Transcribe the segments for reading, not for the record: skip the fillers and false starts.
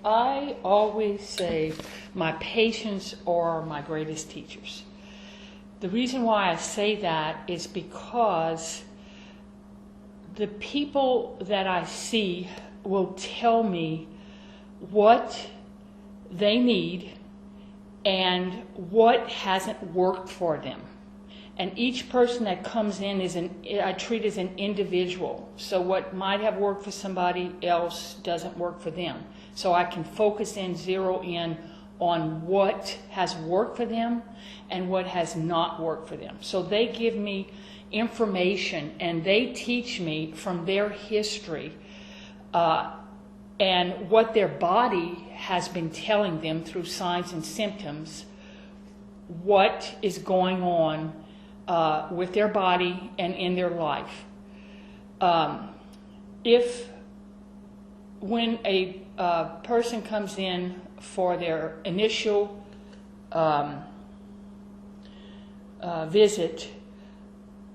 I always say my patients are my greatest teachers. The reason why I say that is because the people that I see will tell me what they need and what hasn't worked for them. And each person that comes in I treat as an individual. So what might have worked for somebody else doesn't work for them. So I can focus in, zero in on what has worked for them and what has not worked for them. So they give me information and they teach me from their history and what their body has been telling them through signs and symptoms, what is going on with their body and in their life. When a person comes in for their initial visit,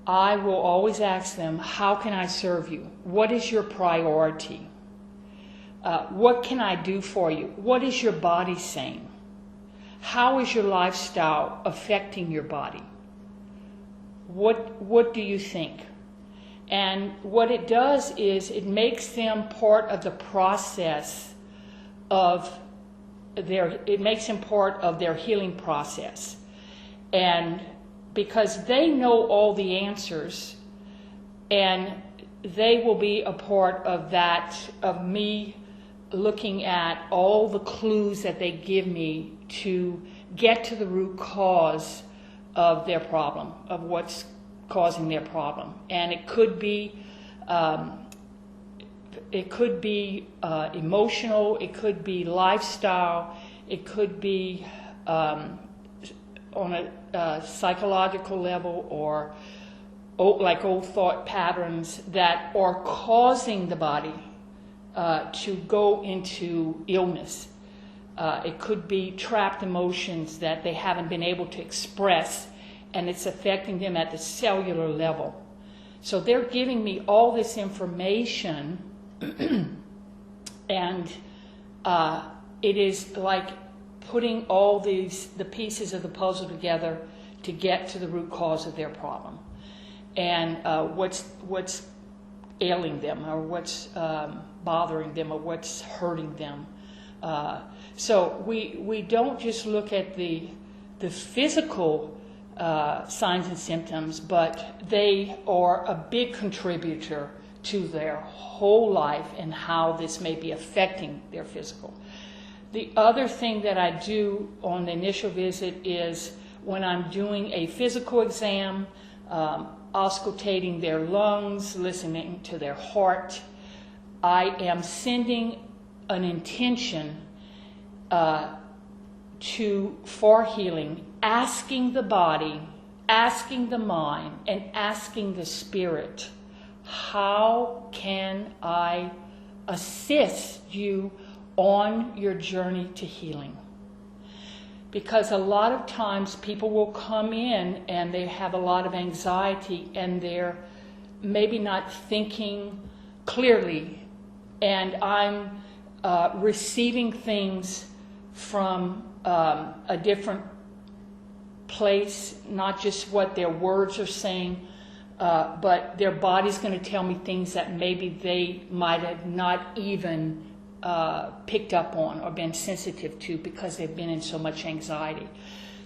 I will always ask them, how can I serve you? What is your priority? What can I do for you? What is your body saying? How is your lifestyle affecting your body? What do you think? And what it does is it makes them part of the process it makes them part of their healing process. And because they know all the answers, and they will be a part of that, of me looking at all the clues that they give me to get to the root cause of their problem, of what's causing their problem. And it could be emotional, it could be lifestyle, it could be on a psychological level, or like old thought patterns that are causing the body to go into illness. It could be trapped emotions that they haven't been able to express, and it's affecting them at the cellular level. So they're giving me all this information, and it is like putting all the pieces of the puzzle together to get to the root cause of their problem, and what's ailing them, or what's bothering them, or what's hurting them. So we don't just look at the physical signs and symptoms, but they are a big contributor to their whole life and how this may be affecting their physical. The other thing that I do on the initial visit is when I'm doing a physical exam, auscultating their lungs, listening to their heart, I am sending an intention for healing, asking the body, asking the mind, and asking the spirit, how can I assist you on your journey to healing? Because a lot of times people will come in and they have a lot of anxiety and they're maybe not thinking clearly, and I'm receiving things from a different place, not just what their words are saying, but their body's going to tell me things that maybe they might have not even picked up on or been sensitive to because they've been in so much anxiety.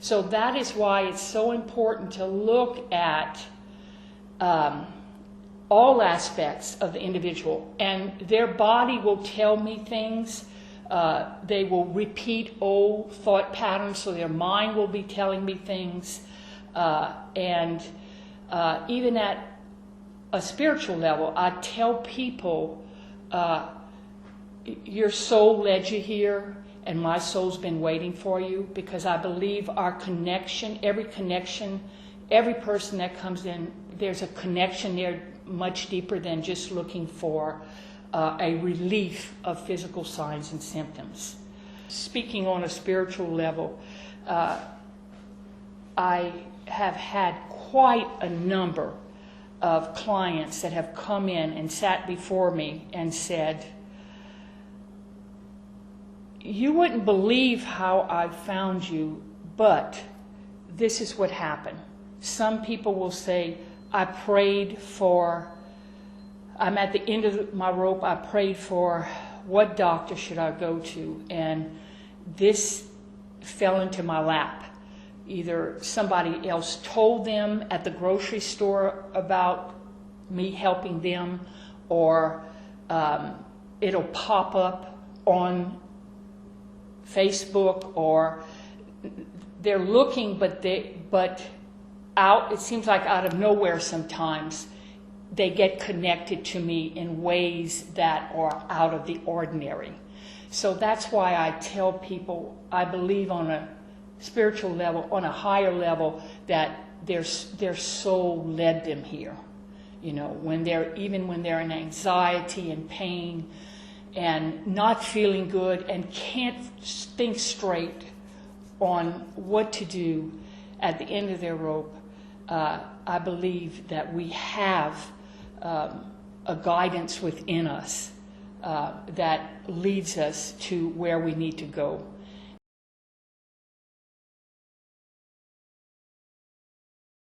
So that is why it's so important to look at all aspects of the individual, and their body will tell me things. They will repeat old thought patterns, so their mind will be telling me things. And even at a spiritual level, I tell people, your soul led you here, and my soul's been waiting for you, because I believe our connection, every person that comes in, there's a connection there much deeper than just looking for a relief of physical signs and symptoms. Speaking on a spiritual level, I have had quite a number of clients that have come in and sat before me and said, you wouldn't believe how I found you, but this is what happened. Some people will say, I'm at the end of my rope, I prayed for what doctor should I go to, and this fell into my lap. Either somebody else told them at the grocery store about me helping them, or it'll pop up on Facebook, or they're looking, but out, it seems like out of nowhere sometimes, they get connected to me in ways that are out of the ordinary. So that's why I tell people, I believe on a spiritual level, on a higher level, that their soul led them here. You know, when they're in anxiety and pain and not feeling good and can't think straight on what to do at the end of their rope, I believe that we have a guidance within us that leads us to where we need to go.